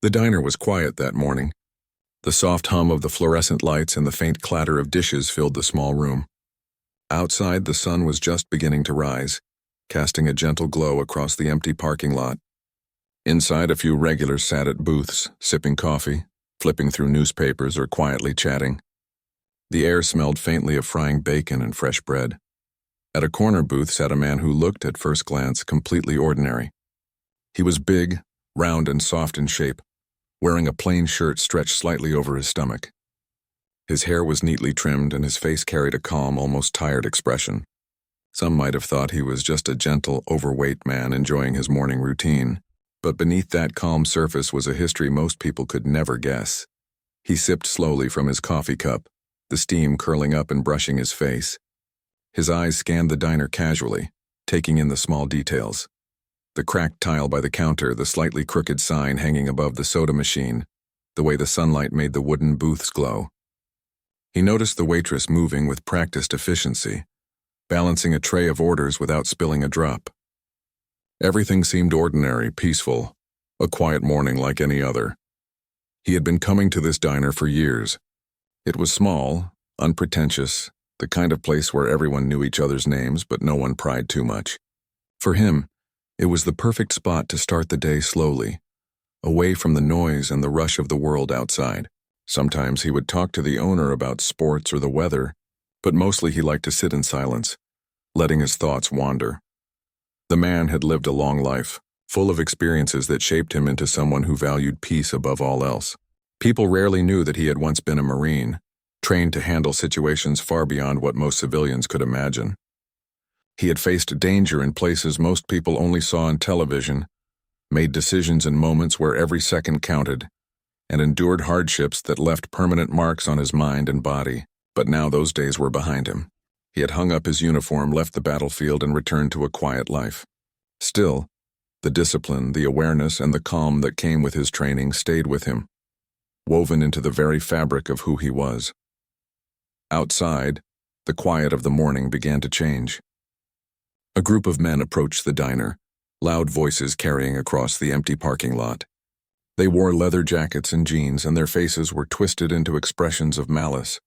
The diner was quiet that morning. The soft hum of the fluorescent lights and the faint clatter of dishes filled the small room. Outside, the sun was just beginning to rise, casting a gentle glow across the empty parking lot. Inside, a few regulars sat at booths, sipping coffee, flipping through newspapers, or quietly chatting. The air smelled faintly of frying bacon and fresh bread. At a corner booth sat a man who looked, at first glance, completely ordinary. He was big, round, and soft in shape, wearing a plain shirt stretched slightly over his stomach. His hair was neatly trimmed, and his face carried a calm, almost tired expression. Some might have thought he was just a gentle, overweight man enjoying his morning routine, but beneath that calm surface was a history most people could never guess. He sipped slowly from his coffee cup, the steam curling up and brushing his face. His eyes scanned the diner casually, taking in the small details. The cracked tile by the counter, the slightly crooked sign hanging above the soda machine, the way the sunlight made the wooden booths glow. He noticed the waitress moving with practiced efficiency, balancing a tray of orders without spilling a drop. Everything seemed ordinary, peaceful, a quiet morning like any other. He had been coming to this diner for years. It was small, unpretentious, the kind of place where everyone knew each other's names but no one pried too much. For him, it was the perfect spot to start the day slowly, away from the noise and the rush of the world outside. Sometimes he would talk to the owner about sports or the weather, but mostly he liked to sit in silence, letting his thoughts wander. The man had lived a long life, full of experiences that shaped him into someone who valued peace above all else. People rarely knew that he had once been a Marine, trained to handle situations far beyond what most civilians could imagine. He had faced danger in places most people only saw on television, made decisions in moments where every second counted, and endured hardships that left permanent marks on his mind and body. But now those days were behind him. He had hung up his uniform, left the battlefield, and returned to a quiet life. Still, the discipline, the awareness, and the calm that came with his training stayed with him, woven into the very fabric of who he was. Outside, the quiet of the morning began to change. A group of men approached the diner, loud voices carrying across the empty parking lot. They wore leather jackets and jeans, and their faces were twisted into expressions of malice.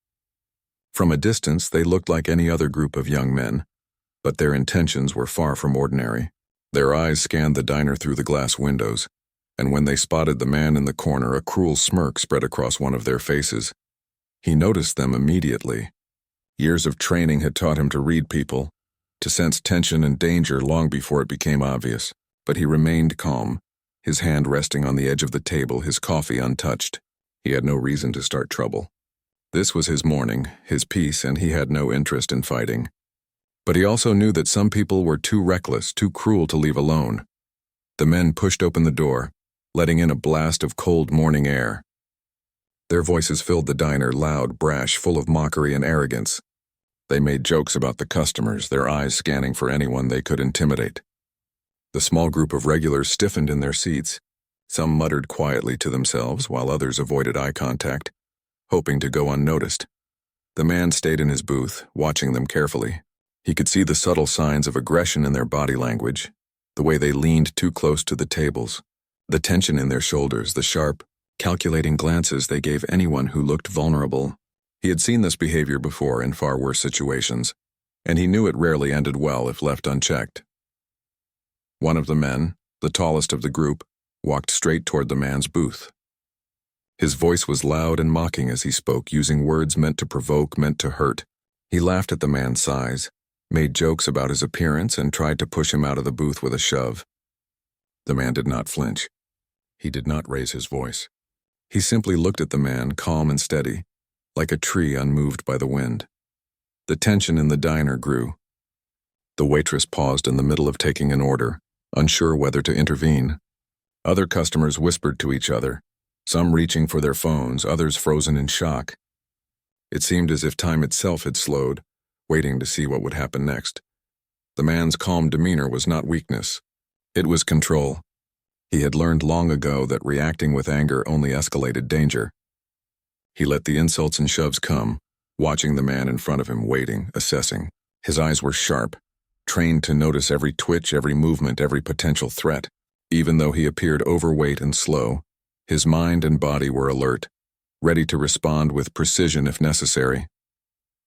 From a distance, they looked like any other group of young men, but their intentions were far from ordinary. Their eyes scanned the diner through the glass windows, and when they spotted the man in the corner, a cruel smirk spread across one of their faces. He noticed them immediately. Years of training had taught him to read people, to sense tension and danger long before it became obvious, but he remained calm, his hand resting on the edge of the table, his coffee untouched. He had no reason to start trouble. This was his morning, his peace, and he had no interest in fighting. But he also knew that some people were too reckless, too cruel to leave alone. The men pushed open the door, letting in a blast of cold morning air. Their voices filled the diner, loud, brash, full of mockery and arrogance. They made jokes about the customers, their eyes scanning for anyone they could intimidate. The small group of regulars stiffened in their seats. Some muttered quietly to themselves, while others avoided eye contact, hoping to go unnoticed. The man stayed in his booth, watching them carefully. He could see the subtle signs of aggression in their body language, the way they leaned too close to the tables, the tension in their shoulders, the sharp, calculating glances they gave anyone who looked vulnerable. He had seen this behavior before in far worse situations, and he knew it rarely ended well if left unchecked. One of the men, the tallest of the group, walked straight toward the man's booth. His voice was loud and mocking as he spoke, using words meant to provoke, meant to hurt. He laughed at the man's size, made jokes about his appearance, and tried to push him out of the booth with a shove. The man did not flinch. He did not raise his voice. He simply looked at the man, calm and steady, like a tree unmoved by the wind. The tension in the diner grew. The waitress paused in the middle of taking an order, unsure whether to intervene. Other customers whispered to each other, some reaching for their phones, others frozen in shock. It seemed as if time itself had slowed, waiting to see what would happen next. The man's calm demeanor was not weakness. It was control. He had learned long ago that reacting with anger only escalated danger. He let the insults and shoves come, watching the man in front of him, waiting, assessing. His eyes were sharp, trained to notice every twitch, every movement, every potential threat. Even though he appeared overweight and slow, His mind and body were alert, ready to respond with precision if necessary.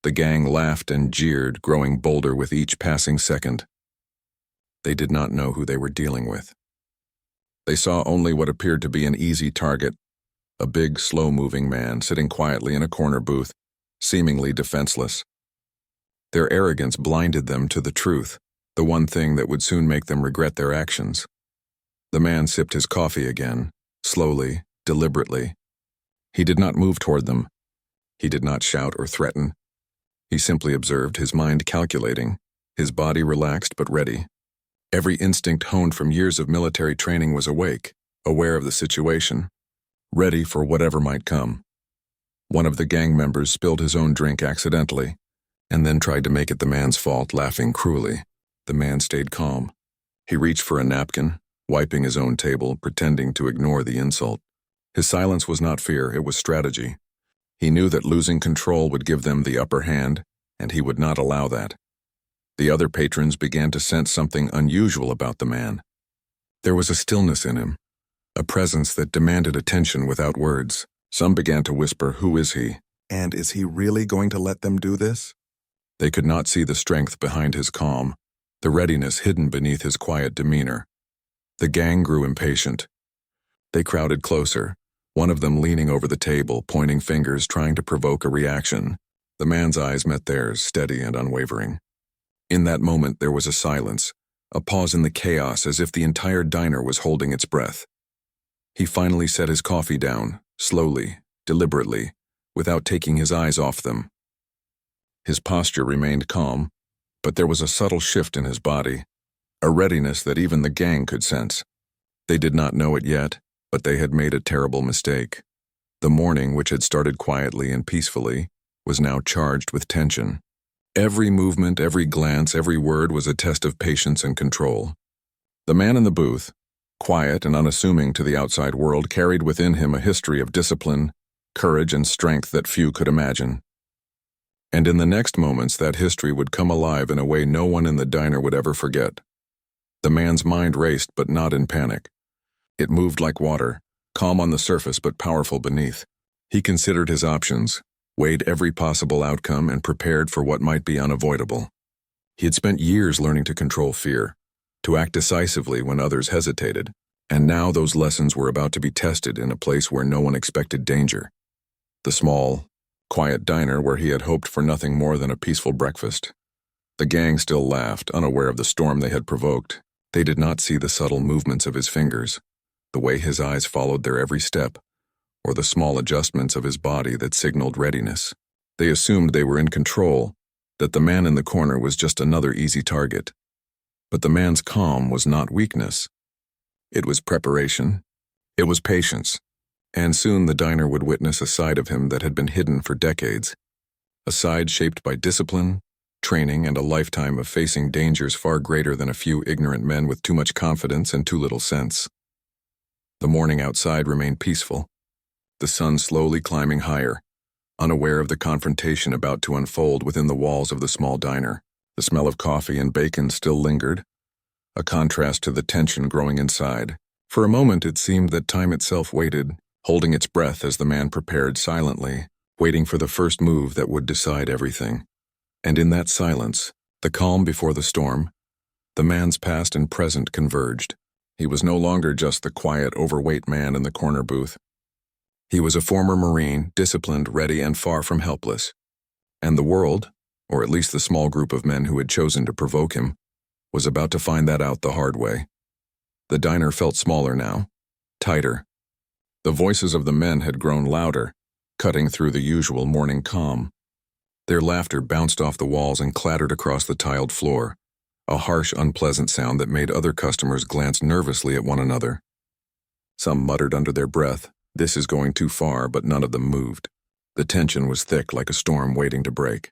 The gang laughed and jeered, growing bolder with each passing second. They did not know who they were dealing with. They saw only what appeared to be an easy target, a big, slow-moving man sitting quietly in a corner booth, seemingly defenseless. Their arrogance blinded them to the truth, the one thing that would soon make them regret their actions. The man sipped his coffee again, slowly, deliberately. He did not move toward them. He did not shout or threaten. He simply observed, his mind calculating, his body relaxed but ready. Every instinct honed from years of military training was awake, aware of the situation, ready for whatever might come. One of the gang members spilled his own drink accidentally, and then tried to make it the man's fault, laughing cruelly. The man stayed calm. He reached for a napkin, wiping his own table, pretending to ignore the insult. His silence was not fear, it was strategy. He knew that losing control would give them the upper hand, and he would not allow that. The other patrons began to sense something unusual about the man. There was a stillness in him, a presence that demanded attention without words. Some began to whisper, "Who is he? And is he really going to let them do this?" They could not see the strength behind his calm, the readiness hidden beneath his quiet demeanor. The gang grew impatient. They crowded closer, one of them leaning over the table, pointing fingers, trying to provoke a reaction. The man's eyes met theirs, steady and unwavering. In that moment there was a silence, a pause in the chaos, as if the entire diner was holding its breath. He finally set his coffee down, slowly, deliberately, without taking his eyes off them. His posture remained calm, but there was a subtle shift in his body, a readiness that even the gang could sense. They did not know it yet, but they had made a terrible mistake. The morning, which had started quietly and peacefully, was now charged with tension. Every movement, every glance, every word was a test of patience and control. The man in the booth, quiet and unassuming to the outside world, carried within him a history of discipline, courage, and strength that few could imagine. And in the next moments, that history would come alive in a way no one in the diner would ever forget. The man's mind raced, but not in panic. It moved like water, calm on the surface but powerful beneath. He considered his options, weighed every possible outcome, and prepared for what might be unavoidable. He had spent years learning to control fear, to act decisively when others hesitated, and now those lessons were about to be tested in a place where no one expected danger. The small, quiet diner where he had hoped for nothing more than a peaceful breakfast. The gang still laughed, unaware of the storm they had provoked. They did not see the subtle movements of his fingers, the way his eyes followed their every step, or the small adjustments of his body that signaled readiness. They assumed they were in control, that the man in the corner was just another easy target. But the man's calm was not weakness. It was preparation. It was patience. And soon the diner would witness a side of him that had been hidden for decades. A side shaped by discipline, training, and a lifetime of facing dangers far greater than a few ignorant men with too much confidence and too little sense. The morning outside remained peaceful, the sun slowly climbing higher, unaware of the confrontation about to unfold within the walls of the small diner. The smell of coffee and bacon still lingered, a contrast to the tension growing inside. For a moment it seemed that time itself waited, holding its breath as the man prepared silently, waiting for the first move that would decide everything. And in that silence, the calm before the storm, the man's past and present converged. He was no longer just the quiet, overweight man in the corner booth. He was a former Marine, disciplined, ready, and far from helpless. And the world, or at least the small group of men who had chosen to provoke him, was about to find that out the hard way. The diner felt smaller now, tighter. The voices of the men had grown louder, cutting through the usual morning calm. Their laughter bounced off the walls and clattered across the tiled floor, a harsh, unpleasant sound that made other customers glance nervously at one another. Some muttered under their breath, "This is going too far," but none of them moved. The tension was thick, like a storm waiting to break.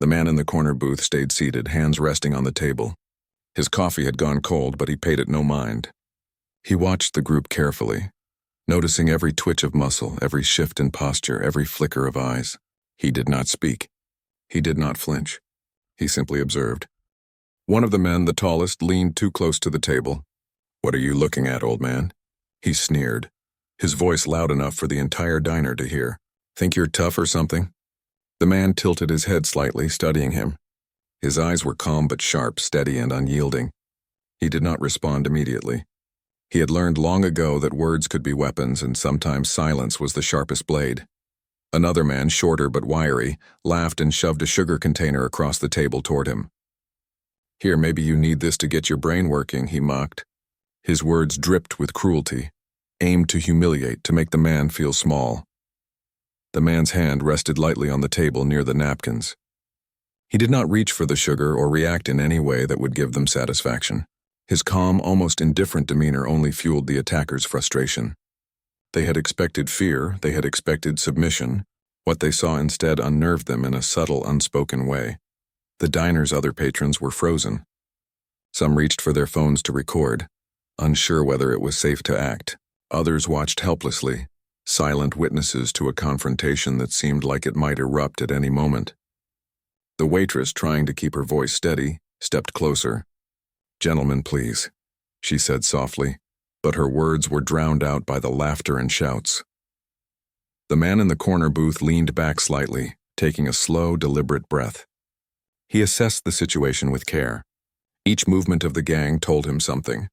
The man in the corner booth stayed seated, hands resting on the table. His coffee had gone cold, but he paid it no mind. He watched the group carefully, noticing every twitch of muscle, every shift in posture, every flicker of eyes. He did not speak. He did not flinch. He simply observed. One of the men, the tallest, leaned too close to the table. "What are you looking at, old man?" He sneered. his voice loud enough for the entire diner to hear. "Think you're tough or something?" The man tilted his head slightly, studying him. His eyes were calm but sharp, steady and unyielding. He did not respond immediately. He had learned long ago that words could be weapons, and sometimes silence was the sharpest blade. Another man, shorter but wiry, laughed and shoved a sugar container across the table toward him. "Here, maybe you need this to get your brain working," he mocked. His words dripped with cruelty, aimed to humiliate, to make the man feel small. The man's hand rested lightly on the table near the napkins. He did not reach for the sugar or react in any way that would give them satisfaction. His calm, almost indifferent demeanor only fueled the attackers' frustration. They had expected fear, they had expected submission. What they saw instead unnerved them in a subtle, unspoken way. The diner's other patrons were frozen. Some reached for their phones to record, unsure whether it was safe to act. Others watched helplessly, silent witnesses to a confrontation that seemed like it might erupt at any moment. The waitress, trying to keep her voice steady, stepped closer. "Gentlemen, please," she said softly, but her words were drowned out by the laughter and shouts. The man in the corner booth leaned back slightly, taking a slow, deliberate breath. He assessed the situation with care. Each movement of the gang told him something.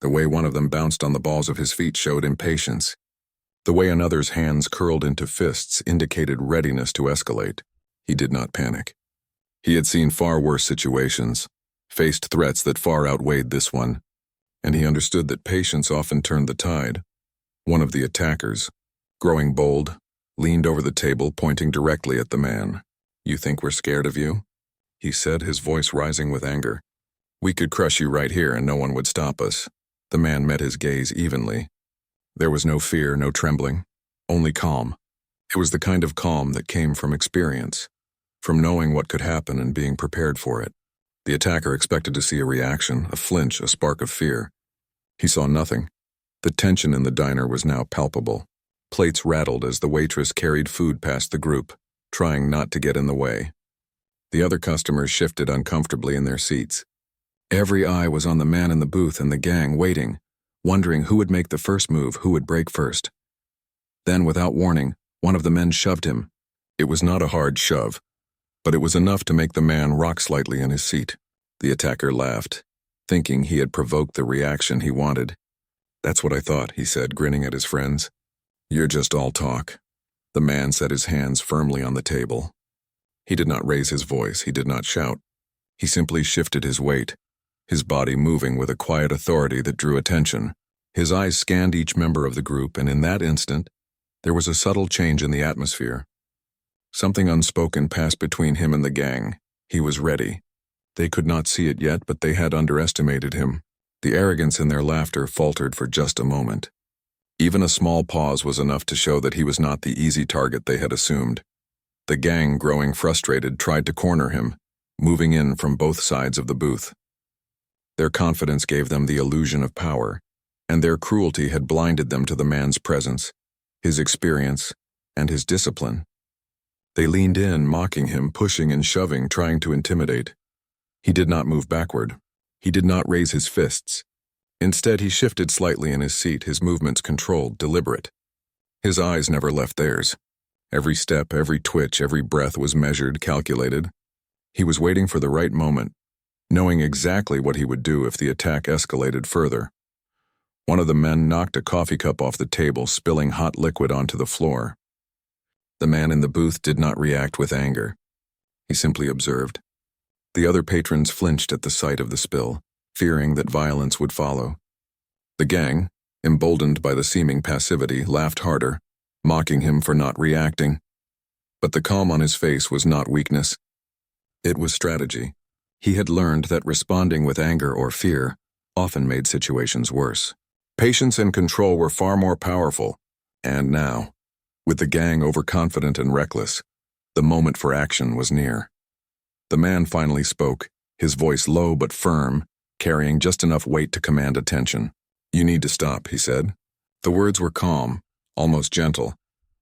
The way one of them bounced on the balls of his feet showed impatience. The way another's hands curled into fists indicated readiness to escalate. He did not panic. He had seen far worse situations, faced threats that far outweighed this one, and he understood that patience often turned the tide. One of the attackers, growing bold, leaned over the table, pointing directly at the man. "You think we're scared of you?" he said, his voice rising with anger. "We could crush you right here and no one would stop us." The man met his gaze evenly. There was no fear, no trembling, only calm. It was the kind of calm that came from experience, from knowing what could happen and being prepared for it. The attacker expected to see a reaction, a flinch, a spark of fear. He saw nothing. The tension in the diner was now palpable. Plates rattled as the waitress carried food past the group, trying not to get in the way. The other customers shifted uncomfortably in their seats. Every eye was on the man in the booth and the gang, waiting, wondering who would make the first move, who would break first. Then, without warning, one of the men shoved him. It was not a hard shove, but it was enough to make the man rock slightly in his seat. The attacker laughed, thinking he had provoked the reaction he wanted. "That's what I thought," he said, grinning at his friends. "You're just all talk." The man set his hands firmly on the table. He did not raise his voice, he did not shout. He simply shifted his weight, his body moving with a quiet authority that drew attention. His eyes scanned each member of the group, and in that instant, there was a subtle change in the atmosphere. Something unspoken passed between him and the gang. He was ready. They could not see it yet, but they had underestimated him. The arrogance in their laughter faltered for just a moment. Even a small pause was enough to show that he was not the easy target they had assumed. The gang, growing frustrated, tried to corner him, moving in from both sides of the booth. Their confidence gave them the illusion of power, and their cruelty had blinded them to the man's presence, his experience, and his discipline. They leaned in, mocking him, pushing and shoving, trying to intimidate. He did not move backward. He did not raise his fists. Instead, he shifted slightly in his seat, his movements controlled, deliberate. His eyes never left theirs. Every step, every twitch, every breath was measured, calculated. He was waiting for the right moment, knowing exactly what he would do if the attack escalated further. One of the men knocked a coffee cup off the table, spilling hot liquid onto the floor. The man in the booth did not react with anger. He simply observed. The other patrons flinched at the sight of the spill, fearing that violence would follow. The gang, emboldened by the seeming passivity, laughed harder, mocking him for not reacting. But the calm on his face was not weakness. It was strategy. He had learned that responding with anger or fear often made situations worse. Patience and control were far more powerful, and now, with the gang overconfident and reckless, the moment for action was near. The man finally spoke, his voice low but firm, carrying just enough weight to command attention. "You need to stop," he said. The words were calm, almost gentle,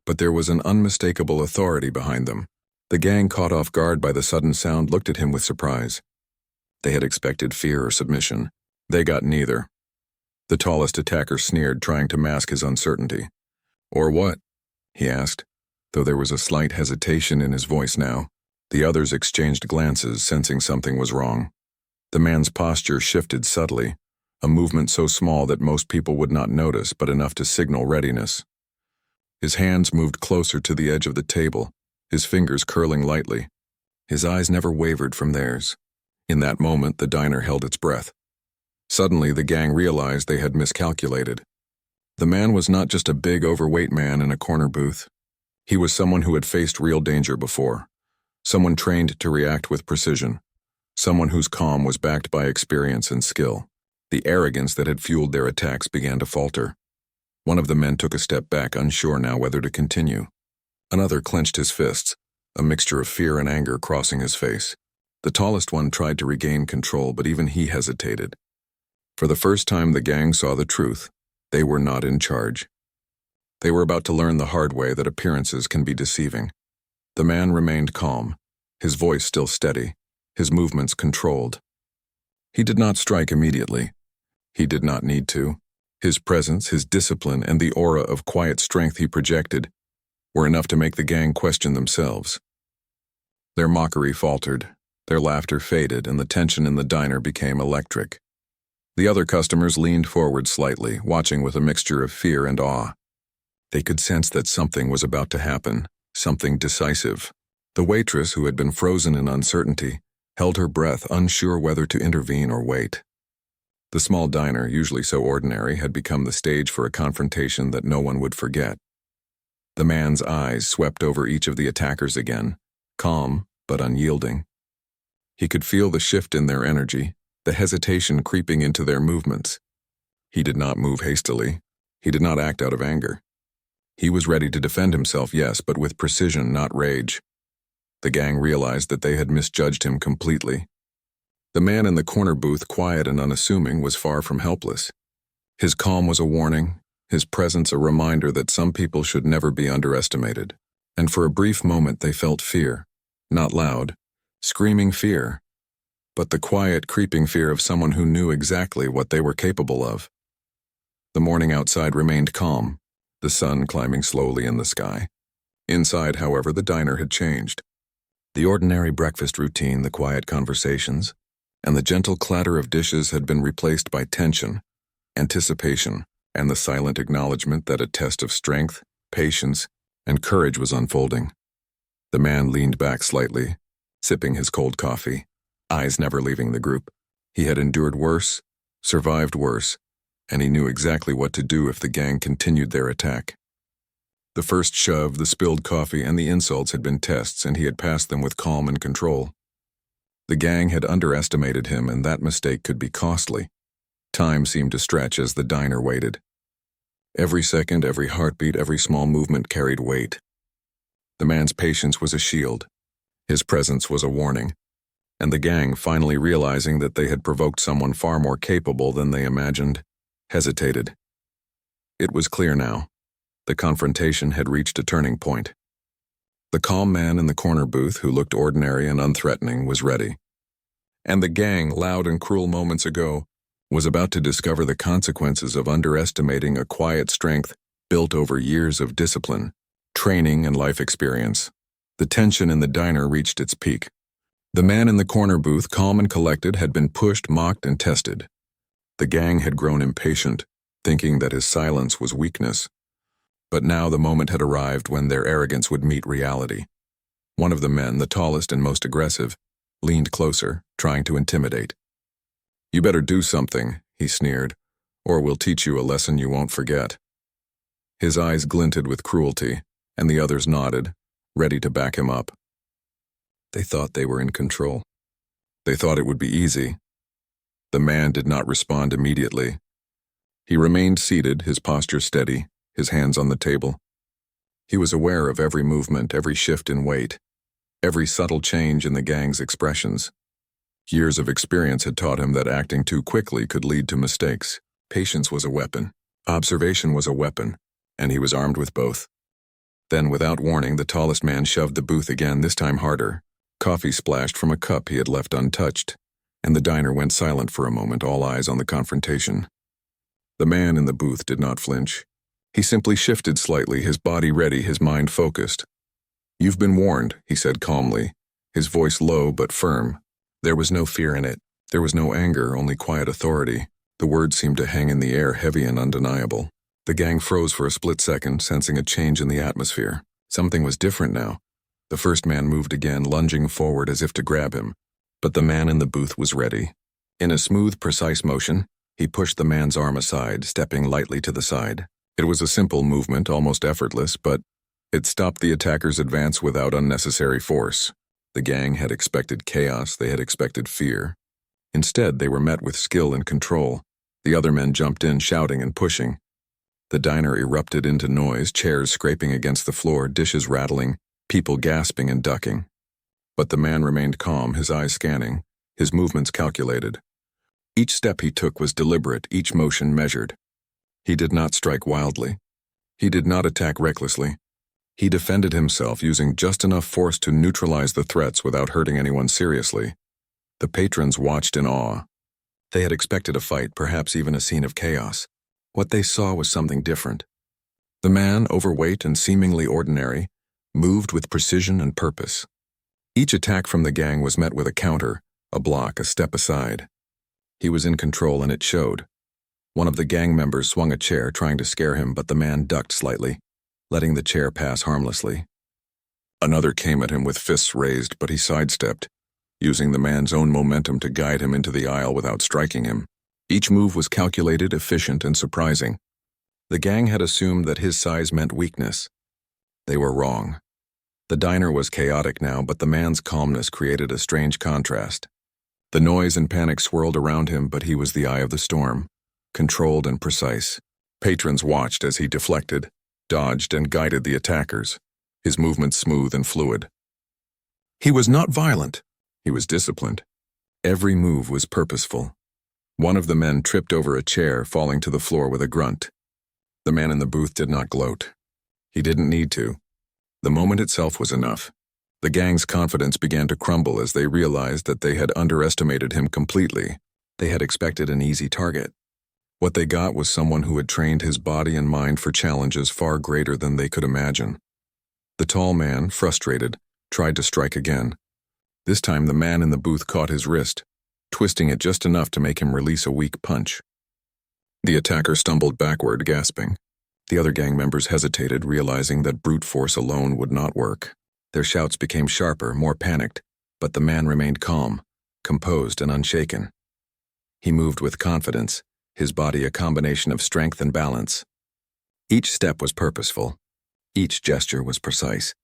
but there was an unmistakable authority behind them. The gang, caught off guard by the sudden sound, looked at him with surprise. They had expected fear or submission. They got neither. The tallest attacker sneered, trying to mask his uncertainty. "Or what?" he asked, though there was a slight hesitation in his voice now. The others exchanged glances, sensing something was wrong. The man's posture shifted subtly, a movement so small that most people would not notice, but enough to signal readiness. His hands moved closer to the edge of the table, his fingers curling lightly. His eyes never wavered from theirs. In that moment, the diner held its breath. Suddenly, the gang realized they had miscalculated. The man was not just a big, overweight man in a corner booth. He was someone who had faced real danger before, someone trained to react with precision, someone whose calm was backed by experience and skill. The arrogance that had fueled their attacks began to falter. One of the men took a step back, unsure now whether to continue. Another clenched his fists, a mixture of fear and anger crossing his face. The tallest one tried to regain control, but even he hesitated. For the first time, the gang saw the truth. They were not in charge. They were about to learn the hard way that appearances can be deceiving. The man remained calm, his voice still steady, his movements controlled. He did not strike immediately. He did not need to. His presence, his discipline, and the aura of quiet strength he projected were enough to make the gang question themselves. Their mockery faltered, their laughter faded, and the tension in the diner became electric. The other customers leaned forward slightly, watching with a mixture of fear and awe. They could sense that something was about to happen, something decisive. The waitress, who had been frozen in uncertainty, held her breath, unsure whether to intervene or wait. The small diner, usually so ordinary, had become the stage for a confrontation that no one would forget. The man's eyes swept over each of the attackers again, calm but unyielding. He could feel the shift in their energy, the hesitation creeping into their movements. He did not move hastily. He did not act out of anger. He was ready to defend himself, yes, but with precision, not rage. The gang realized that they had misjudged him completely. The man in the corner booth, quiet and unassuming, was far from helpless. His calm was a warning, his presence a reminder that some people should never be underestimated. And for a brief moment they felt fear, not loud, screaming fear, but the quiet, creeping fear of someone who knew exactly what they were capable of. The morning outside remained calm, the sun climbing slowly in the sky. Inside, however, the diner had changed. The ordinary breakfast routine, the quiet conversations, and the gentle clatter of dishes had been replaced by tension, anticipation, and the silent acknowledgement that a test of strength, patience, and courage was unfolding. The man leaned back slightly, sipping his cold coffee, eyes never leaving the group. He had endured worse, survived worse, and he knew exactly what to do if the gang continued their attack. The first shove, the spilled coffee, and the insults had been tests, and he had passed them with calm and control. The gang had underestimated him, and that mistake could be costly. Time seemed to stretch as the diner waited. Every second, every heartbeat, every small movement carried weight. The man's patience was a shield. His presence was a warning. And the gang, finally realizing that they had provoked someone far more capable than they imagined, hesitated. It was clear now. The confrontation had reached a turning point. The calm man in the corner booth, who looked ordinary and unthreatening, was ready. And the gang, loud and cruel moments ago, was about to discover the consequences of underestimating a quiet strength built over years of discipline, training, and life experience. The tension in the diner reached its peak. The man in the corner booth, calm and collected, had been pushed, mocked, and tested. The gang had grown impatient, thinking that his silence was weakness. But now the moment had arrived when their arrogance would meet reality. One of the men, the tallest and most aggressive, leaned closer, trying to intimidate. "You better do something," he sneered, "or we'll teach you a lesson you won't forget." His eyes glinted with cruelty, and the others nodded, ready to back him up. They thought they were in control. They thought it would be easy. The man did not respond immediately. He remained seated, his posture steady, his hands on the table. He was aware of every movement, every shift in weight, every subtle change in the gang's expressions. Years of experience had taught him that acting too quickly could lead to mistakes. Patience was a weapon. Observation was a weapon, and he was armed with both. Then, without warning, the tallest man shoved the booth again, this time harder. Coffee splashed from a cup he had left untouched, and the diner went silent for a moment, all eyes on the confrontation. The man in the booth did not flinch. He simply shifted slightly, his body ready, his mind focused. "You've been warned," he said calmly, his voice low but firm. There was no fear in it. There was no anger, only quiet authority. The words seemed to hang in the air, heavy and undeniable. The gang froze for a split second, sensing a change in the atmosphere. Something was different now. The first man moved again, lunging forward as if to grab him. But the man in the booth was ready. In a smooth, precise motion, he pushed the man's arm aside, stepping lightly to the side. It was a simple movement, almost effortless, but it stopped the attacker's advance without unnecessary force. The gang had expected chaos, they had expected fear. Instead, they were met with skill and control. The other men jumped in, shouting and pushing. The diner erupted into noise, chairs scraping against the floor, dishes rattling, people gasping and ducking. But the man remained calm, his eyes scanning, his movements calculated. Each step he took was deliberate, each motion measured. He did not strike wildly. He did not attack recklessly. He defended himself, using just enough force to neutralize the threats without hurting anyone seriously. The patrons watched in awe. They had expected a fight, perhaps even a scene of chaos. What they saw was something different. The man, overweight and seemingly ordinary, moved with precision and purpose. Each attack from the gang was met with a counter, a block, a step aside. He was in control, and it showed. One of the gang members swung a chair, trying to scare him, but the man ducked slightly, letting the chair pass harmlessly. Another came at him with fists raised, but he sidestepped, using the man's own momentum to guide him into the aisle without striking him. Each move was calculated, efficient, and surprising. The gang had assumed that his size meant weakness. They were wrong. The diner was chaotic now, but the man's calmness created a strange contrast. The noise and panic swirled around him, but he was the eye of the storm, controlled and precise. Patrons watched as he deflected, dodged, and guided the attackers, his movements smooth and fluid. He was not violent. He was disciplined. Every move was purposeful. One of the men tripped over a chair, falling to the floor with a grunt. The man in the booth did not gloat. He didn't need to. The moment itself was enough. The gang's confidence began to crumble as they realized that they had underestimated him completely. They had expected an easy target. What they got was someone who had trained his body and mind for challenges far greater than they could imagine. The tall man, frustrated, tried to strike again. This time the man in the booth caught his wrist, twisting it just enough to make him release a weak punch. The attacker stumbled backward, gasping. The other gang members hesitated, realizing that brute force alone would not work. Their shouts became sharper, more panicked, but the man remained calm, composed and unshaken. He moved with confidence, his body a combination of strength and balance. Each step was purposeful. Each gesture was precise.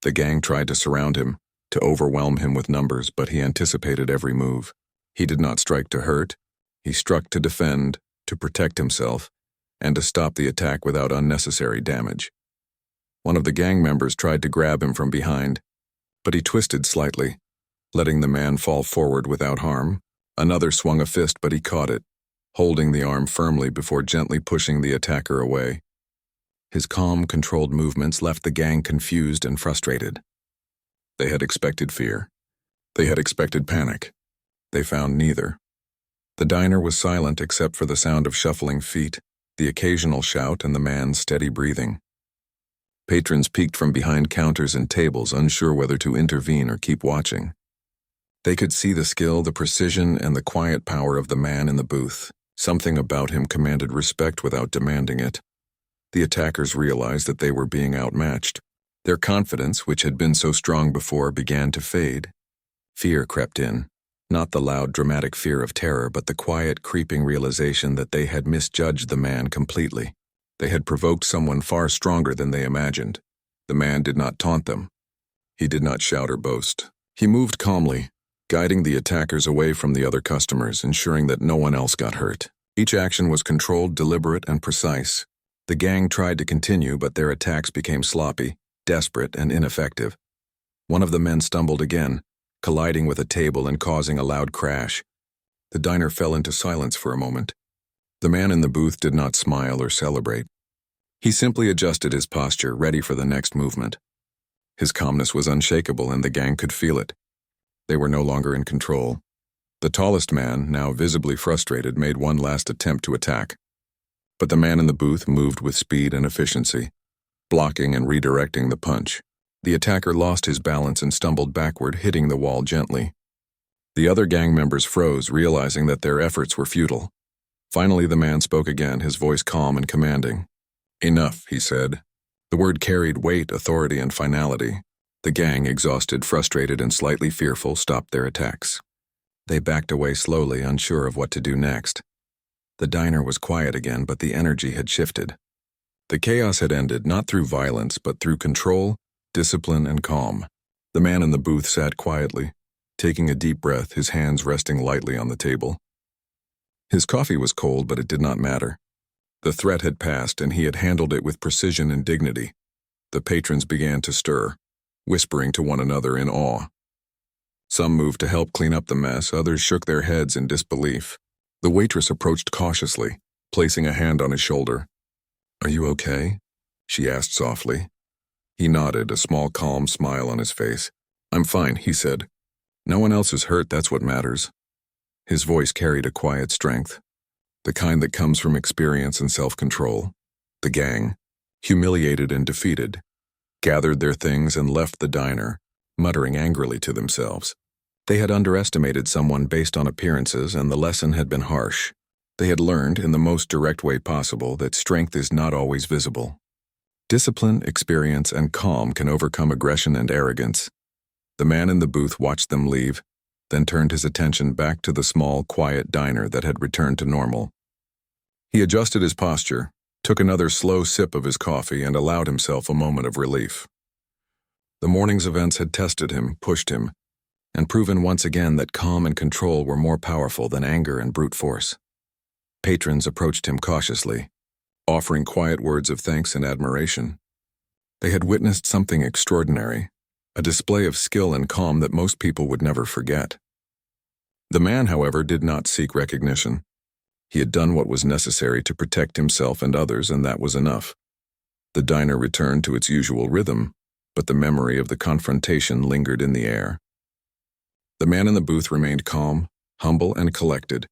The gang tried to surround him, to overwhelm him with numbers, but he anticipated every move. He did not strike to hurt. He struck to defend, to protect himself, and to stop the attack without unnecessary damage. One of the gang members tried to grab him from behind, but he twisted slightly, letting the man fall forward without harm. Another swung a fist, but he caught it, holding the arm firmly before gently pushing the attacker away. His calm, controlled movements left the gang confused and frustrated. They had expected fear. They had expected panic. They found neither. The diner was silent except for the sound of shuffling feet, the occasional shout, and the man's steady breathing. Patrons peeked from behind counters and tables, unsure whether to intervene or keep watching. They could see the skill, the precision, and the quiet power of the man in the booth. Something about him commanded respect without demanding it. The attackers realized that they were being outmatched. Their confidence, which had been so strong before, began to fade. Fear crept in. Not the loud, dramatic fear of terror, but the quiet, creeping realization that they had misjudged the man completely. They had provoked someone far stronger than they imagined. The man did not taunt them. He did not shout or boast. He moved calmly, guiding the attackers away from the other customers, ensuring that no one else got hurt. Each action was controlled, deliberate, and precise. The gang tried to continue, but their attacks became sloppy, desperate, and ineffective. One of the men stumbled again, colliding with a table and causing a loud crash. The diner fell into silence for a moment. The man in the booth did not smile or celebrate. He simply adjusted his posture, ready for the next movement. His calmness was unshakable, and the gang could feel it. They were no longer in control. The tallest man, now visibly frustrated, made one last attempt to attack. But the man in the booth moved with speed and efficiency, blocking and redirecting the punch. The attacker lost his balance and stumbled backward, hitting the wall gently. The other gang members froze, realizing that their efforts were futile. Finally, the man spoke again, his voice calm and commanding. "Enough," he said. The word carried weight, authority, and finality. The gang, exhausted, frustrated, and slightly fearful, stopped their attacks. They backed away slowly, unsure of what to do next. The diner was quiet again, but the energy had shifted. The chaos had ended, not through violence, but through control, discipline, and calm. The man in the booth sat quietly, taking a deep breath, his hands resting lightly on the table. His coffee was cold, but it did not matter. The threat had passed, and he had handled it with precision and dignity. The patrons began to stir, whispering to one another in awe. Some moved to help clean up the mess, others shook their heads in disbelief. The waitress approached cautiously, placing a hand on his shoulder. "Are you okay?" she asked softly. He nodded, a small calm smile on his face. "I'm fine," he said. "No one else is hurt, that's what matters." His voice carried a quiet strength, the kind that comes from experience and self-control. The gang, humiliated and defeated, gathered their things and left the diner, muttering angrily to themselves. They had underestimated someone based on appearances, and the lesson had been harsh. They had learned, in the most direct way possible, that strength is not always visible. Discipline, experience, and calm can overcome aggression and arrogance. The man in the booth watched them leave, then turned his attention back to the small, quiet diner that had returned to normal. He adjusted his posture, took another slow sip of his coffee, and allowed himself a moment of relief. The morning's events had tested him, pushed him, and proven once again that calm and control were more powerful than anger and brute force. Patrons approached him cautiously, offering quiet words of thanks and admiration. They had witnessed something extraordinary, a display of skill and calm that most people would never forget. The man, however, did not seek recognition. He had done what was necessary to protect himself and others, and that was enough. The diner returned to its usual rhythm, but the memory of the confrontation lingered in the air. The man in the booth remained calm, humble, and collected,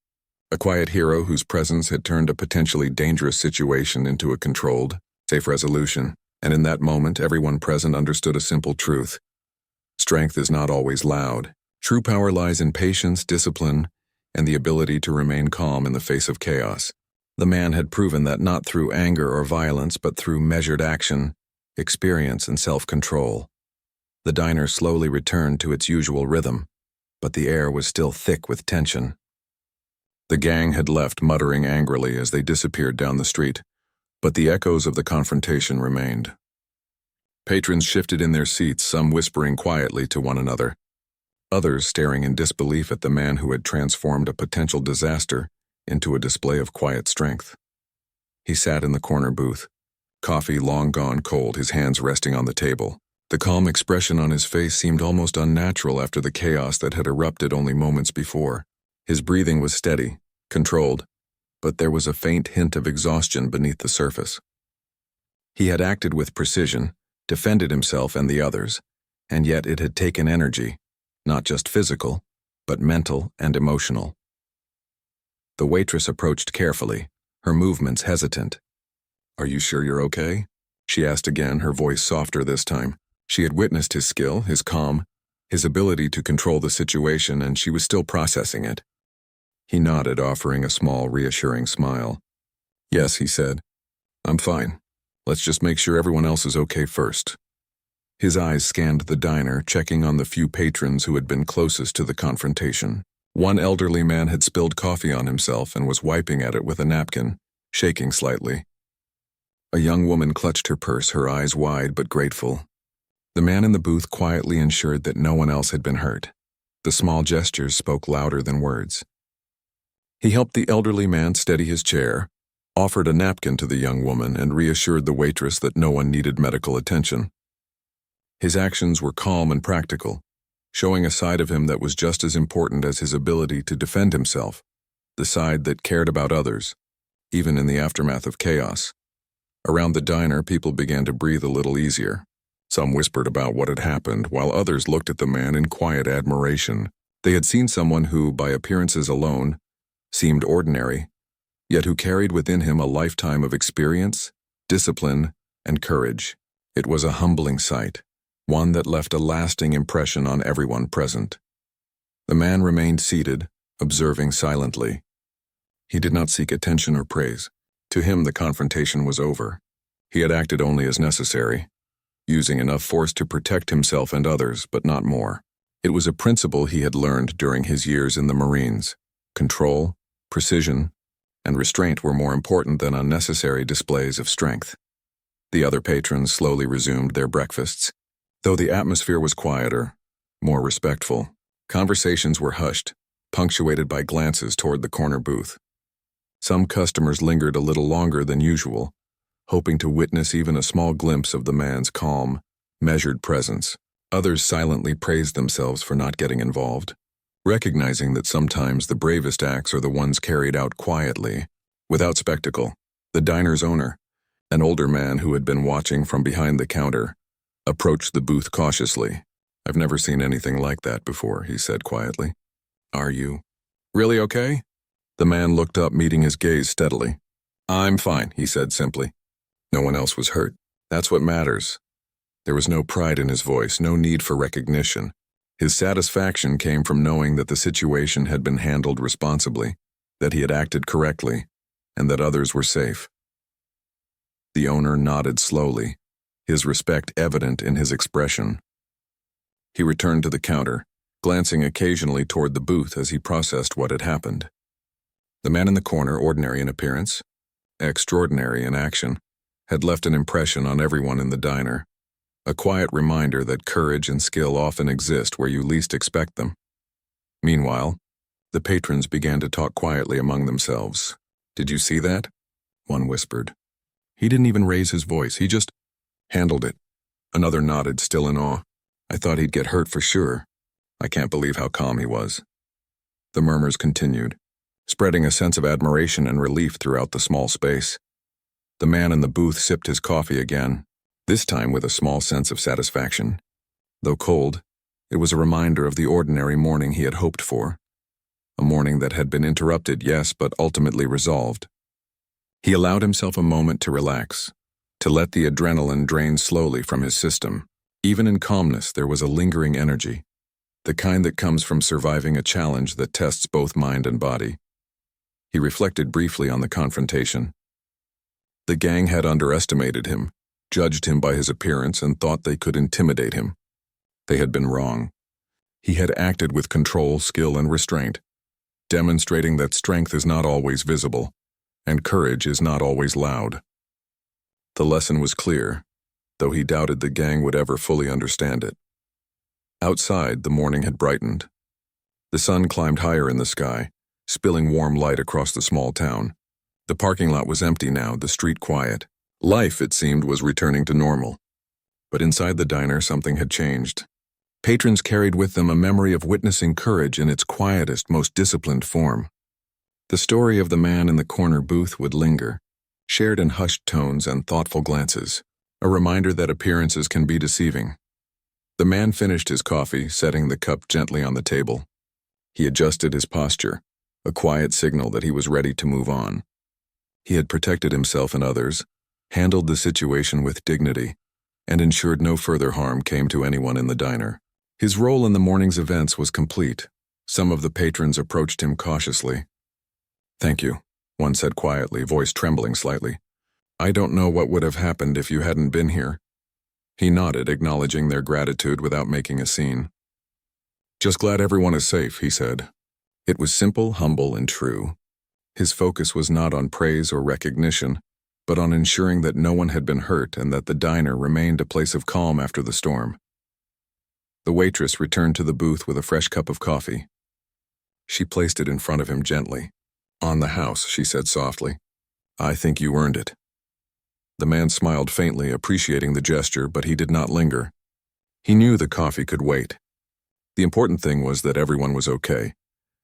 a quiet hero whose presence had turned a potentially dangerous situation into a controlled, safe resolution, and in that moment everyone present understood a simple truth. Strength is not always loud. True power lies in patience, discipline, and the ability to remain calm in the face of chaos. The man had proven that not through anger or violence, but through measured action, experience, and self-control. The diner slowly returned to its usual rhythm, but the air was still thick with tension. The gang had left, muttering angrily as they disappeared down the street, but the echoes of the confrontation remained. Patrons shifted in their seats, some whispering quietly to one another, others staring in disbelief at the man who had transformed a potential disaster into a display of quiet strength. He sat in the corner booth, coffee long gone cold, his hands resting on the table. The calm expression on his face seemed almost unnatural after the chaos that had erupted only moments before. His breathing was steady, controlled, but there was a faint hint of exhaustion beneath the surface. He had acted with precision, defended himself and the others, and yet it had taken energy, not just physical, but mental and emotional. The waitress approached carefully, her movements hesitant. "Are you sure you're okay?" she asked again, her voice softer this time. She had witnessed his skill, his calm, his ability to control the situation, and she was still processing it. He nodded, offering a small, reassuring smile. "Yes," he said. "I'm fine. Let's just make sure everyone else is okay first." His eyes scanned the diner, checking on the few patrons who had been closest to the confrontation. One elderly man had spilled coffee on himself and was wiping at it with a napkin, shaking slightly. A young woman clutched her purse, her eyes wide but grateful. The man in the booth quietly ensured that no one else had been hurt. The small gestures spoke louder than words. He helped the elderly man steady his chair, offered a napkin to the young woman, and reassured the waitress that no one needed medical attention. His actions were calm and practical, showing a side of him that was just as important as his ability to defend himself, the side that cared about others, even in the aftermath of chaos. Around the diner, people began to breathe a little easier. Some whispered about what had happened, while others looked at the man in quiet admiration. They had seen someone who, by appearances alone, seemed ordinary, yet who carried within him a lifetime of experience, discipline, and courage. It was a humbling sight, one that left a lasting impression on everyone present. The man remained seated, observing silently. He did not seek attention or praise. To him, the confrontation was over. He had acted only as necessary, using enough force to protect himself and others, but not more. It was a principle he had learned during his years in the Marines. Control, precision, and restraint were more important than unnecessary displays of strength. The other patrons slowly resumed their breakfasts. Though the atmosphere was quieter, more respectful, conversations were hushed, punctuated by glances toward the corner booth. Some customers lingered a little longer than usual, hoping to witness even a small glimpse of the man's calm, measured presence. Others silently praised themselves for not getting involved, recognizing that sometimes the bravest acts are the ones carried out quietly, without spectacle. The diner's owner, an older man who had been watching from behind the counter, approached the booth cautiously. "I've never seen anything like that before," he said quietly. "Are you really okay?" The man looked up, meeting his gaze steadily. "I'm fine," he said simply. No one else was hurt. That's what matters. There was no pride in his voice, no need for recognition. His satisfaction came from knowing that the situation had been handled responsibly, that he had acted correctly, and that others were safe. The owner nodded slowly, his respect evident in his expression. He returned to the counter, glancing occasionally toward the booth as he processed what had happened. The man in the corner, ordinary in appearance, extraordinary in action, had left an impression on everyone in the diner, a quiet reminder that courage and skill often exist where you least expect them. Meanwhile, the patrons began to talk quietly among themselves. "Did you see that?" one whispered. "He didn't even raise his voice, he just handled it." Another nodded, still in awe. "I thought he'd get hurt for sure. I can't believe how calm he was." The murmurs continued, spreading a sense of admiration and relief throughout the small space. The man in the booth sipped his coffee again, this time with a small sense of satisfaction. Though cold, it was a reminder of the ordinary morning he had hoped for. A morning that had been interrupted, yes, but ultimately resolved. He allowed himself a moment to relax, to let the adrenaline drain slowly from his system. Even in calmness, there was a lingering energy, the kind that comes from surviving a challenge that tests both mind and body. He reflected briefly on the confrontation. The gang had underestimated him, judged him by his appearance, and thought they could intimidate him. They had been wrong. He had acted with control, skill, and restraint, demonstrating that strength is not always visible, and courage is not always loud. The lesson was clear, though he doubted the gang would ever fully understand it. Outside, the morning had brightened. The sun climbed higher in the sky, spilling warm light across the small town. The parking lot was empty now, the street quiet. Life, it seemed, was returning to normal. But inside the diner, something had changed. Patrons carried with them a memory of witnessing courage in its quietest, most disciplined form. The story of the man in the corner booth would linger, shared in hushed tones and thoughtful glances, a reminder that appearances can be deceiving. The man finished his coffee, setting the cup gently on the table. He adjusted his posture, a quiet signal that he was ready to move on. He had protected himself and others, handled the situation with dignity, and ensured no further harm came to anyone in the diner. His role in the morning's events was complete. Some of the patrons approached him cautiously. "Thank you," one said quietly, voice trembling slightly. "I don't know what would have happened if you hadn't been here." He nodded, acknowledging their gratitude without making a scene. "Just glad everyone is safe," he said. It was simple, humble, and true. His focus was not on praise or recognition, but on ensuring that no one had been hurt and that the diner remained a place of calm after the storm. The waitress returned to the booth with a fresh cup of coffee. She placed it in front of him gently. "On the house," she said softly. "I think you earned it." The man smiled faintly, appreciating the gesture, but he did not linger. He knew the coffee could wait. The important thing was that everyone was okay,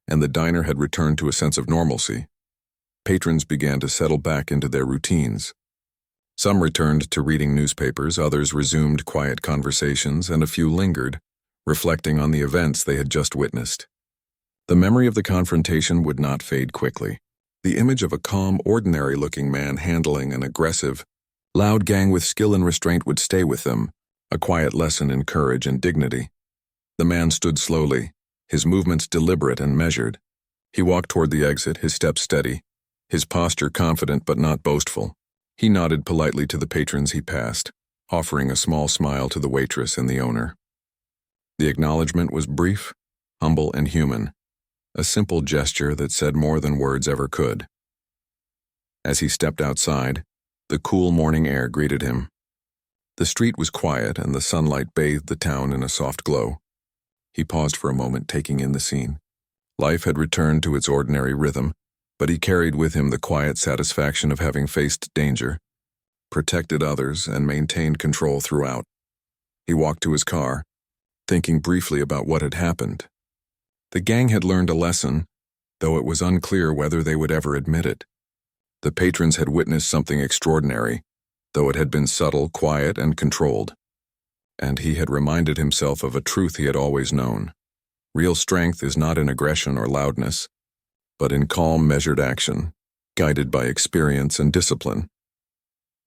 and the diner had returned to a sense of normalcy. Patrons began to settle back into their routines. Some returned to reading newspapers, others resumed quiet conversations, and a few lingered, reflecting on the events they had just witnessed. The memory of the confrontation would not fade quickly. The image of a calm, ordinary-looking man handling an aggressive, loud gang with skill and restraint would stay with them, a quiet lesson in courage and dignity. The man stood slowly, his movements deliberate and measured. He walked toward the exit, his steps steady, his posture confident but not boastful. He nodded politely to the patrons he passed, offering a small smile to the waitress and the owner. The acknowledgement was brief, humble, and human, a simple gesture that said more than words ever could. As he stepped outside, the cool morning air greeted him. The street was quiet and the sunlight bathed the town in a soft glow. He paused for a moment, taking in the scene. Life had returned to its ordinary rhythm, but he carried with him the quiet satisfaction of having faced danger, protected others, and maintained control throughout. He walked to his car, thinking briefly about what had happened. The gang had learned a lesson, though it was unclear whether they would ever admit it. The patrons had witnessed something extraordinary, though it had been subtle, quiet, and controlled. And he had reminded himself of a truth he had always known. Real strength is not in aggression or loudness, but in calm, measured action, guided by experience and discipline.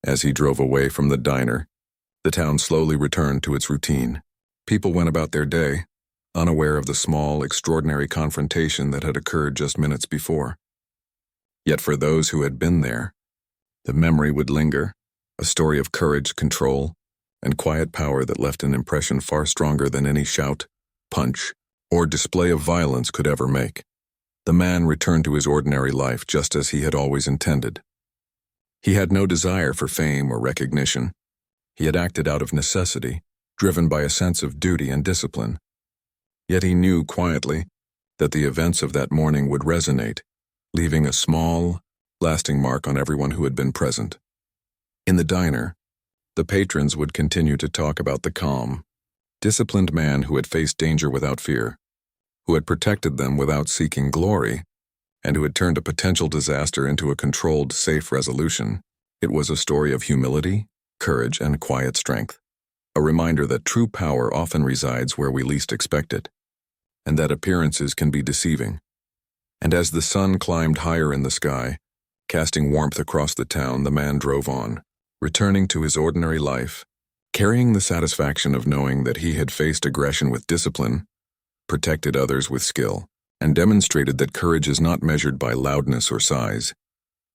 As he drove away from the diner, the town slowly returned to its routine. People went about their day, unaware of the small, extraordinary confrontation that had occurred just minutes before. Yet for those who had been there, the memory would linger, a story of courage, control, and quiet power that left an impression far stronger than any shout, punch, or display of violence could ever make. The man returned to his ordinary life just as he had always intended. He had no desire for fame or recognition. He had acted out of necessity, driven by a sense of duty and discipline. Yet he knew quietly that the events of that morning would resonate, leaving a small, lasting mark on everyone who had been present. In the diner, the patrons would continue to talk about the calm, disciplined man who had faced danger without fear, who had protected them without seeking glory, and who had turned a potential disaster into a controlled, safe resolution. It was a story of humility, courage, and quiet strength, a reminder that true power often resides where we least expect it, and that appearances can be deceiving. And as the sun climbed higher in the sky, casting warmth across the town, the man drove on, returning to his ordinary life, carrying the satisfaction of knowing that he had faced aggression with discipline, protected others with skill, and demonstrated that courage is not measured by loudness or size,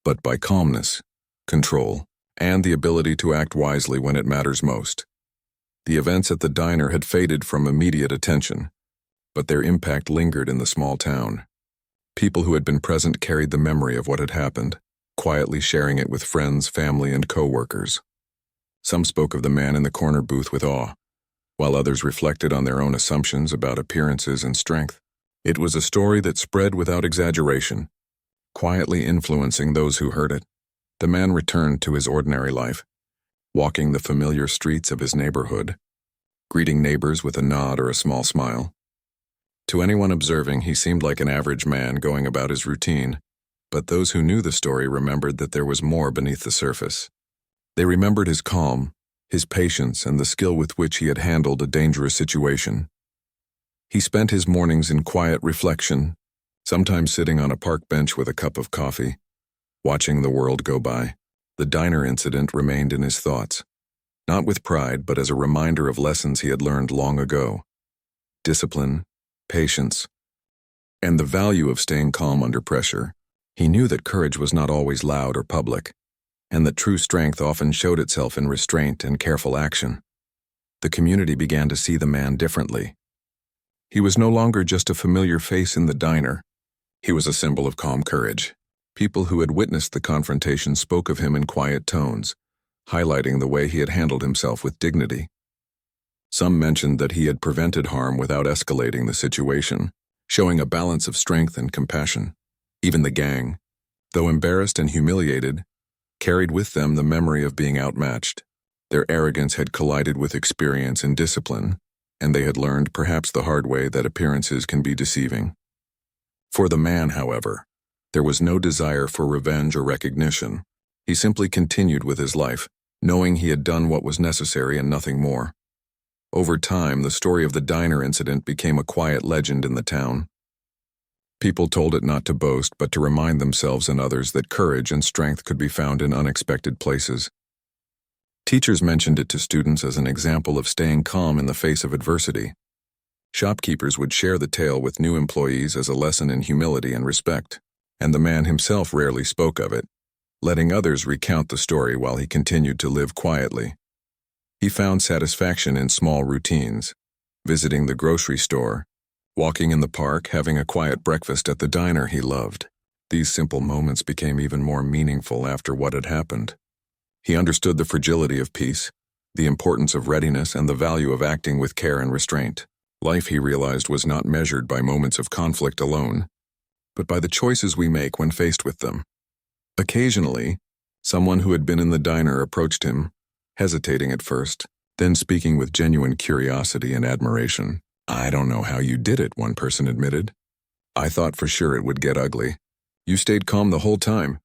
but by calmness, control, and the ability to act wisely when it matters most. The events at the diner had faded from immediate attention, but their impact lingered in the small town. People who had been present carried the memory of what had happened, quietly sharing it with friends, family, and co-workers. Some spoke of the man in the corner booth with awe, while others reflected on their own assumptions about appearances and strength. It was a story that spread without exaggeration, quietly influencing those who heard it. The man returned to his ordinary life, walking the familiar streets of his neighborhood, greeting neighbors with a nod or a small smile. To anyone observing, he seemed like an average man going about his routine, but those who knew the story remembered that there was more beneath the surface. They remembered his calm, his patience, and the skill with which he had handled a dangerous situation. He spent his mornings in quiet reflection, sometimes sitting on a park bench with a cup of coffee, watching the world go by. The diner incident remained in his thoughts, not with pride, but as a reminder of lessons he had learned long ago. Discipline, patience, and the value of staying calm under pressure. He knew that courage was not always loud or public, and that true strength often showed itself in restraint and careful action. The community began to see the man differently. He was no longer just a familiar face in the diner. He was a symbol of calm courage. People who had witnessed the confrontation spoke of him in quiet tones, highlighting the way he had handled himself with dignity. Some mentioned that he had prevented harm without escalating the situation, showing a balance of strength and compassion. Even the gang, though embarrassed and humiliated, carried with them the memory of being outmatched. Their arrogance had collided with experience and discipline, and they had learned, perhaps the hard way, that appearances can be deceiving. For the man, however, there was no desire for revenge or recognition. He simply continued with his life, knowing he had done what was necessary and nothing more. Over time, the story of the diner incident became a quiet legend in the town. People told it not to boast, but to remind themselves and others that courage and strength could be found in unexpected places. Teachers mentioned it to students as an example of staying calm in the face of adversity. Shopkeepers would share the tale with new employees as a lesson in humility and respect, and the man himself rarely spoke of it, letting others recount the story while he continued to live quietly. He found satisfaction in small routines, visiting the grocery store, walking in the park, having a quiet breakfast at the diner he loved. These simple moments became even more meaningful after what had happened. He understood the fragility of peace, the importance of readiness, and the value of acting with care and restraint. Life, he realized, was not measured by moments of conflict alone, but by the choices we make when faced with them. Occasionally, someone who had been in the diner approached him, hesitating at first, then speaking with genuine curiosity and admiration. "I don't know how you did it," one person admitted. "I thought for sure it would get ugly. You stayed calm the whole time."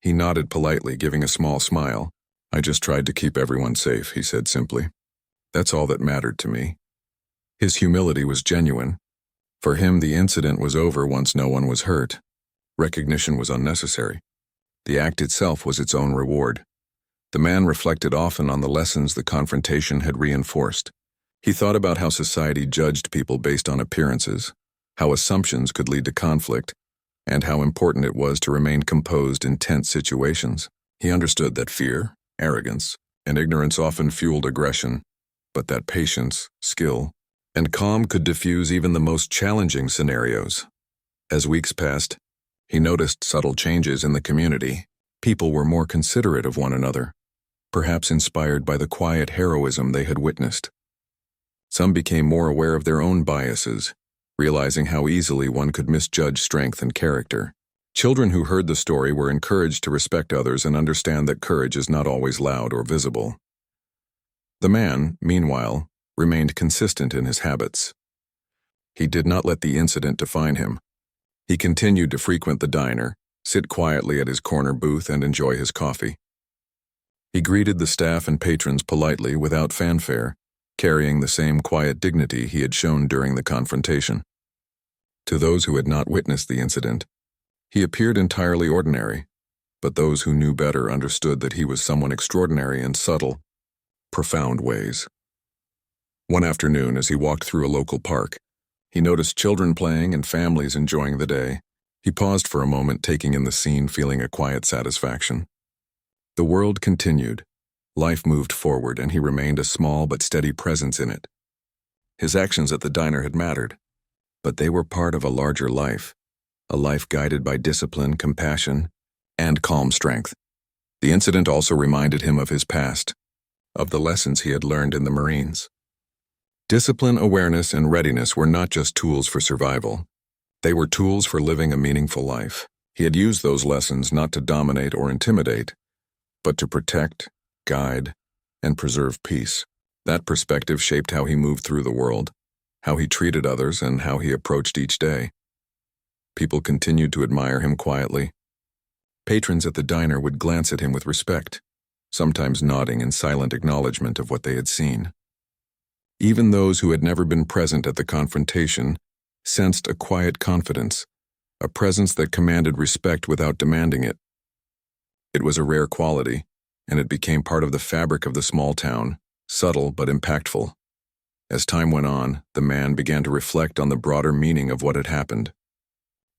He nodded politely, giving a small smile. "I just tried to keep everyone safe," he said simply. "That's all that mattered to me." His humility was genuine. For him, the incident was over once no one was hurt. Recognition was unnecessary. The act itself was its own reward. The man reflected often on the lessons the confrontation had reinforced. He thought about how society judged people based on appearances, how assumptions could lead to conflict, and how important it was to remain composed in tense situations. He understood that fear, arrogance, and ignorance often fueled aggression, but that patience, skill, and calm could diffuse even the most challenging scenarios. As weeks passed, he noticed subtle changes in the community. People were more considerate of one another, perhaps inspired by the quiet heroism they had witnessed. Some became more aware of their own biases, realizing how easily one could misjudge strength and character. Children who heard the story were encouraged to respect others and understand that courage is not always loud or visible. The man, meanwhile, remained consistent in his habits. He did not let the incident define him. He continued to frequent the diner, sit quietly at his corner booth, and enjoy his coffee. He greeted the staff and patrons politely without fanfare, carrying the same quiet dignity he had shown during the confrontation. To those who had not witnessed the incident, he appeared entirely ordinary, but those who knew better understood that he was someone extraordinary in subtle, profound ways. One afternoon, as he walked through a local park, he noticed children playing and families enjoying the day. He paused for a moment, taking in the scene, feeling a quiet satisfaction. The world continued. Life moved forward, and he remained a small but steady presence in it. His actions at the diner had mattered, but they were part of a larger life, a life guided by discipline, compassion, and calm strength. The incident also reminded him of his past, of the lessons he had learned in the Marines. Discipline, awareness, and readiness were not just tools for survival. They were tools for living a meaningful life. He had used those lessons not to dominate or intimidate, but to protect, guide, and preserve peace. That perspective shaped how he moved through the world, how he treated others, and how he approached each day. People continued to admire him quietly. Patrons at the diner would glance at him with respect, sometimes nodding in silent acknowledgement of what they had seen. Even those who had never been present at the confrontation sensed a quiet confidence, a presence that commanded respect without demanding it. It was a rare quality, and it became part of the fabric of the small town, subtle but impactful. As time went on, the man began to reflect on the broader meaning of what had happened.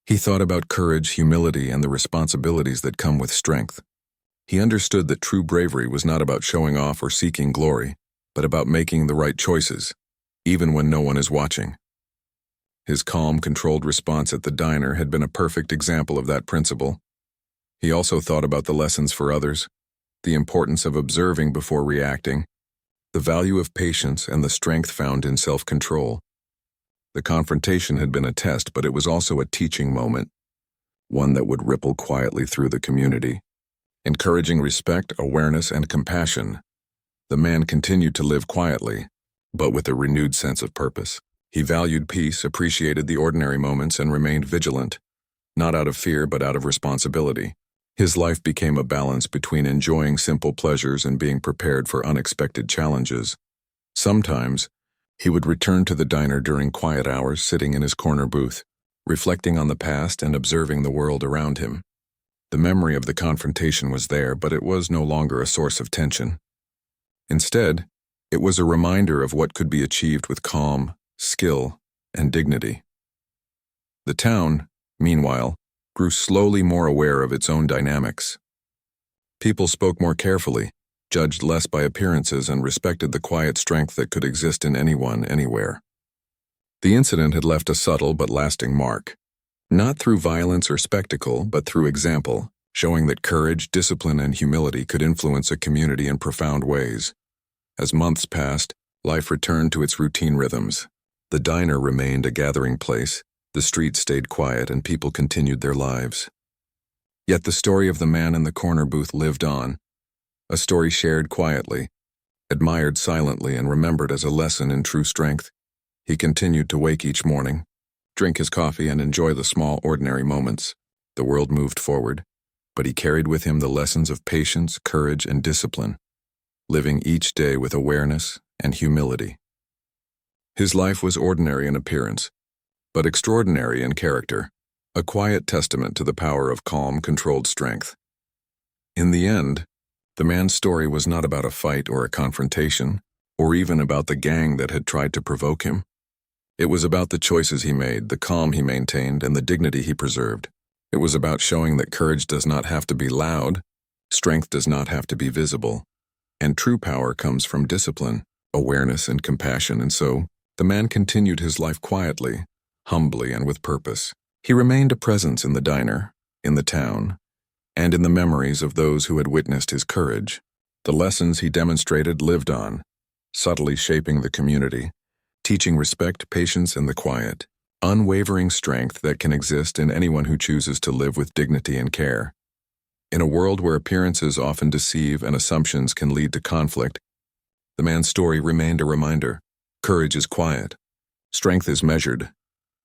He thought about courage, humility, and the responsibilities that come with strength. He understood that true bravery was not about showing off or seeking glory, but about making the right choices, even when no one is watching. His calm, controlled response at the diner had been a perfect example of that principle. He also thought about the lessons for others, the importance of observing before reacting, the value of patience, and the strength found in self-control. The confrontation had been a test, but it was also a teaching moment, one that would ripple quietly through the community. Encouraging respect, awareness, and compassion, the man continued to live quietly, but with a renewed sense of purpose. He valued peace, appreciated the ordinary moments, and remained vigilant, not out of fear but out of responsibility. His life became a balance between enjoying simple pleasures and being prepared for unexpected challenges. Sometimes, he would return to the diner during quiet hours, sitting in his corner booth, reflecting on the past and observing the world around him. The memory of the confrontation was there, but it was no longer a source of tension. Instead, it was a reminder of what could be achieved with calm, skill, and dignity. The town, meanwhile, grew slowly more aware of its own dynamics. People spoke more carefully, judged less by appearances, and respected the quiet strength that could exist in anyone, anywhere. The incident had left a subtle but lasting mark, not through violence or spectacle, but through example, showing that courage, discipline, and humility could influence a community in profound ways. As months passed, life returned to its routine rhythms. The diner remained a gathering place, the streets stayed quiet, and people continued their lives. Yet the story of the man in the corner booth lived on, a story shared quietly, admired silently, and remembered as a lesson in true strength. He continued to wake each morning, drink his coffee, and enjoy the small, ordinary moments. The world moved forward, but he carried with him the lessons of patience, courage, and discipline, living each day with awareness and humility. His life was ordinary in appearance, but extraordinary in character, a quiet testament to the power of calm, controlled strength. In the end, the man's story was not about a fight or a confrontation, or even about the gang that had tried to provoke him. It was about the choices he made, the calm he maintained, and the dignity he preserved. It was about showing that courage does not have to be loud, strength does not have to be visible, and true power comes from discipline, awareness, and compassion. And so, the man continued his life quietly, humbly, and with purpose. He remained a presence in the diner, in the town, and in the memories of those who had witnessed his courage. The lessons he demonstrated lived on, subtly shaping the community, teaching respect, patience, and the quiet, unwavering strength that can exist in anyone who chooses to live with dignity and care. In a world where appearances often deceive and assumptions can lead to conflict, the man's story remained a reminder. Courage is quiet, strength is measured,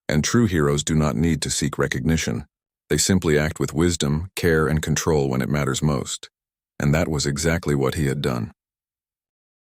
and true heroes do not need to seek recognition. They simply act with wisdom, care, and control when it matters most. And that was exactly what he had done.